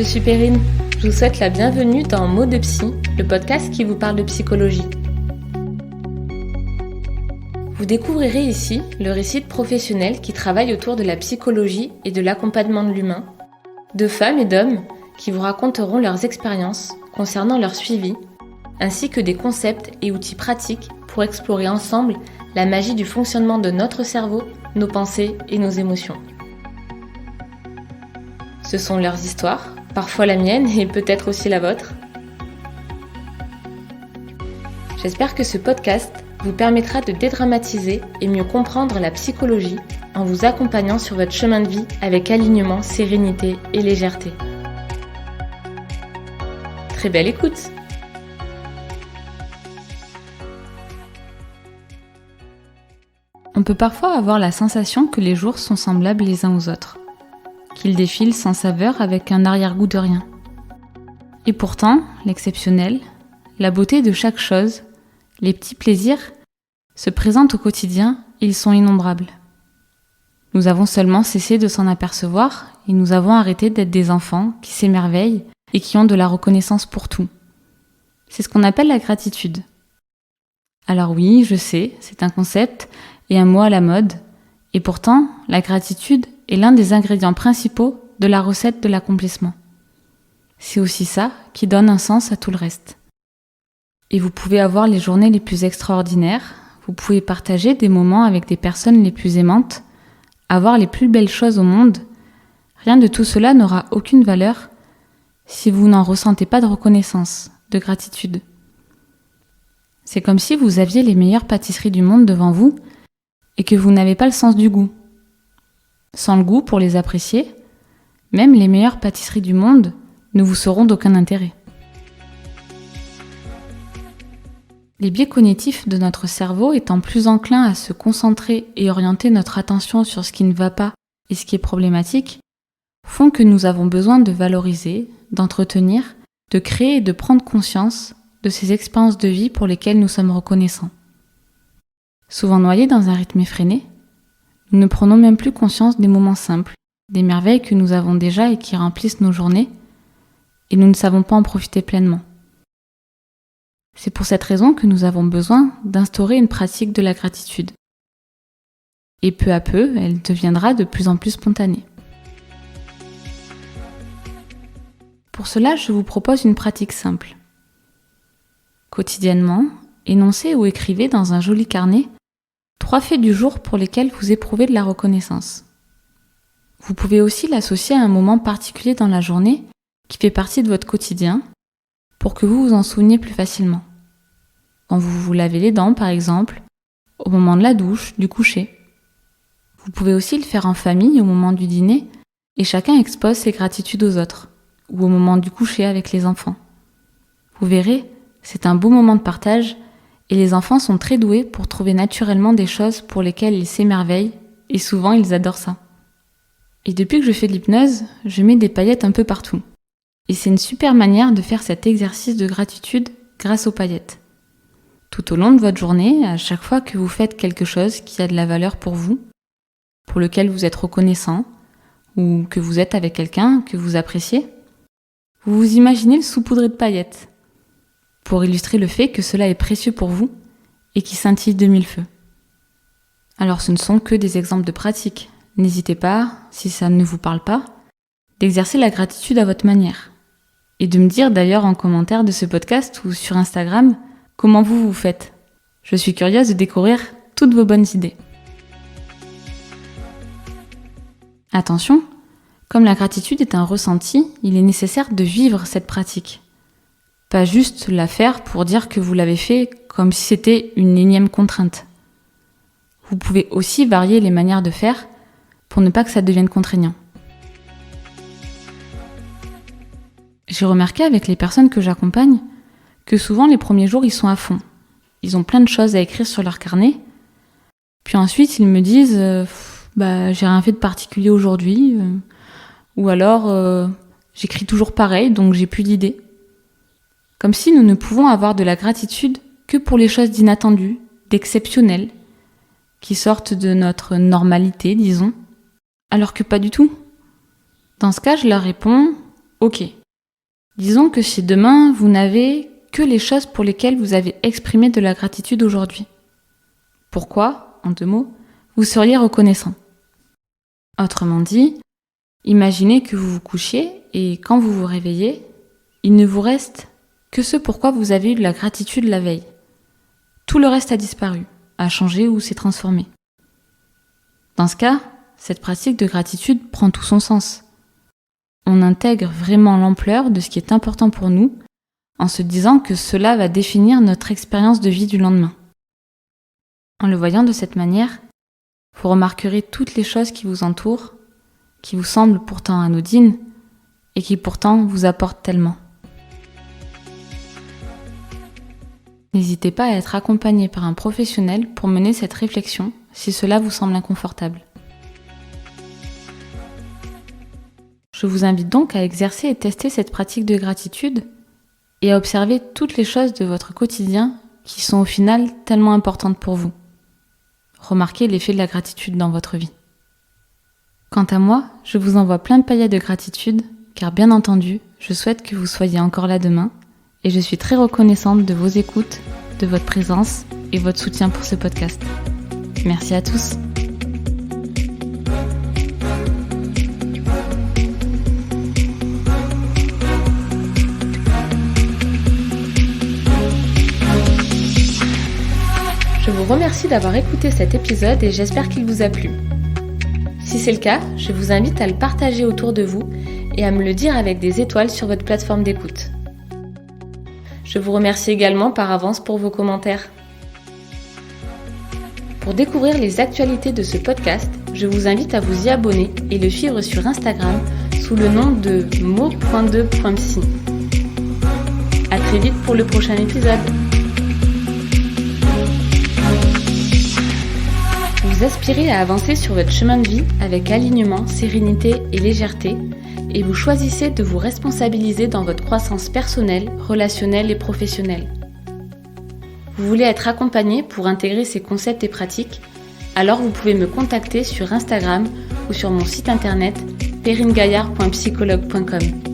je suis Perrine. Je vous souhaite la bienvenue dans Mots de Psy, le podcast qui vous parle de psychologie. Vous découvrirez ici le récit de professionnels qui travaillent autour de la psychologie et de l'accompagnement de l'humain, de femmes et d'hommes qui vous raconteront leurs expériences concernant leur suivi, ainsi que des concepts et outils pratiques pour explorer ensemble la magie du fonctionnement de notre cerveau, nos pensées et nos émotions. Ce sont leurs histoires, parfois la mienne et peut-être aussi la vôtre. J'espère que ce podcast vous permettra de dédramatiser et mieux comprendre la psychologie en vous accompagnant sur votre chemin de vie avec alignement, sérénité et légèreté. Très belle écoute! On peut parfois avoir la sensation que les jours sont semblables les uns aux autres, qu'ils défilent sans saveur avec un arrière-goût de rien. Et pourtant, l'exceptionnel, la beauté de chaque chose, les petits plaisirs, se présentent au quotidien et ils sont innombrables. Nous avons seulement cessé de s'en apercevoir et nous avons arrêté d'être des enfants qui s'émerveillent et qui ont de la reconnaissance pour tout. C'est ce qu'on appelle la gratitude. Alors oui, je sais, c'est un concept et un mot à la mode, et pourtant, la gratitude est l'un des ingrédients principaux de la recette de l'accomplissement. C'est aussi ça qui donne un sens à tout le reste. Et vous pouvez avoir les journées les plus extraordinaires, vous pouvez partager des moments avec des personnes les plus aimantes, avoir les plus belles choses au monde. Rien de tout cela n'aura aucune valeur si vous n'en ressentez pas de reconnaissance, de gratitude. C'est comme si vous aviez les meilleures pâtisseries du monde devant vous et que vous n'avez pas le sens du goût. Sans le goût pour les apprécier, même les meilleures pâtisseries du monde ne vous seront d'aucun intérêt. Les biais cognitifs de notre cerveau étant plus enclins à se concentrer et orienter notre attention sur ce qui ne va pas et ce qui est problématique, font que nous avons besoin de valoriser, d'entretenir, de créer et de prendre conscience de ces expériences de vie pour lesquelles nous sommes reconnaissants. Souvent noyés dans un rythme effréné, nous ne prenons même plus conscience des moments simples, des merveilles que nous avons déjà et qui remplissent nos journées, et nous ne savons pas en profiter pleinement. C'est pour cette raison que nous avons besoin d'instaurer une pratique de la gratitude. Et peu à peu, elle deviendra de plus en plus spontanée. Pour cela, je vous propose une pratique simple. Quotidiennement, énoncez ou écrivez dans un joli carnet 3 faits du jour pour lesquels vous éprouvez de la reconnaissance. Vous pouvez aussi l'associer à un moment particulier dans la journée qui fait partie de votre quotidien pour que vous vous en souveniez plus facilement. Quand vous vous lavez les dents, par exemple, au moment de la douche, du coucher. Vous pouvez aussi le faire en famille au moment du dîner et chacun expose ses gratitudes aux autres, ou au moment du coucher avec les enfants. Vous verrez, c'est un beau moment de partage et les enfants sont très doués pour trouver naturellement des choses pour lesquelles ils s'émerveillent et souvent ils adorent ça. Et depuis que je fais de l'hypnose, je mets des paillettes un peu partout. Et c'est une super manière de faire cet exercice de gratitude grâce aux paillettes. Tout au long de votre journée, à chaque fois que vous faites quelque chose qui a de la valeur pour vous, pour lequel vous êtes reconnaissant, ou que vous êtes avec quelqu'un que vous appréciez, vous vous imaginez le saupoudrer de paillettes, pour illustrer le fait que cela est précieux pour vous et qui scintille de mille feux. Alors ce ne sont que des exemples de pratique. N'hésitez pas, si ça ne vous parle pas, d'exercer la gratitude à votre manière. Et de me dire d'ailleurs en commentaire de ce podcast ou sur Instagram comment vous faites. Je suis curieuse de découvrir toutes vos bonnes idées. Attention, comme la gratitude est un ressenti, il est nécessaire de vivre cette pratique. Pas juste la faire pour dire que vous l'avez fait comme si c'était une énième contrainte. Vous pouvez aussi varier les manières de faire pour ne pas que ça devienne contraignant. J'ai remarqué avec les personnes que j'accompagne que souvent les premiers jours ils sont à fond. Ils ont plein de choses à écrire sur leur carnet. Puis ensuite ils me disent j'ai rien fait de particulier aujourd'hui ou alors j'écris toujours pareil donc j'ai plus d'idées. Comme si nous ne pouvons avoir de la gratitude que pour les choses d'inattendues, d'exceptionnelles, qui sortent de notre normalité, disons, alors que pas du tout. Dans ce cas, je leur réponds Ok. Disons que si demain, vous n'avez que les choses pour lesquelles vous avez exprimé de la gratitude aujourd'hui. Pourquoi, en 2 mots, vous seriez reconnaissant? Autrement dit, imaginez que vous vous couchiez et quand vous vous réveillez, il ne vous reste que ce pourquoi vous avez eu de la gratitude la veille. Tout le reste a disparu, a changé ou s'est transformé. Dans ce cas, cette pratique de gratitude prend tout son sens. On intègre vraiment l'ampleur de ce qui est important pour nous en se disant que cela va définir notre expérience de vie du lendemain. En le voyant de cette manière, vous remarquerez toutes les choses qui vous entourent, qui vous semblent pourtant anodines et qui pourtant vous apportent tellement. N'hésitez pas à être accompagné par un professionnel pour mener cette réflexion si cela vous semble inconfortable. Je vous invite donc à exercer et tester cette pratique de gratitude et à observer toutes les choses de votre quotidien qui sont au final tellement importantes pour vous. Remarquez l'effet de la gratitude dans votre vie. Quant à moi, je vous envoie plein de paillettes de gratitude, car bien entendu, je souhaite que vous soyez encore là demain, et je suis très reconnaissante de vos écoutes, de votre présence et votre soutien pour ce podcast. Merci à tous. Je vous remercie d'avoir écouté cet épisode et j'espère qu'il vous a plu. Si c'est le cas, je vous invite à le partager autour de vous et à me le dire avec des étoiles sur votre plateforme d'écoute. Je vous remercie également par avance pour vos commentaires. Pour découvrir les actualités de ce podcast, je vous invite à vous y abonner et le suivre sur Instagram sous le nom de mo.2.psy. À très vite pour le prochain épisode. Vous aspirez à avancer sur votre chemin de vie avec alignement, sérénité et légèreté et vous choisissez de vous responsabiliser dans votre croissance personnelle, relationnelle et professionnelle. Vous voulez être accompagné pour intégrer ces concepts et pratiques? Alors vous pouvez me contacter sur Instagram ou sur mon site internet perrinegaillard.psychologue.com.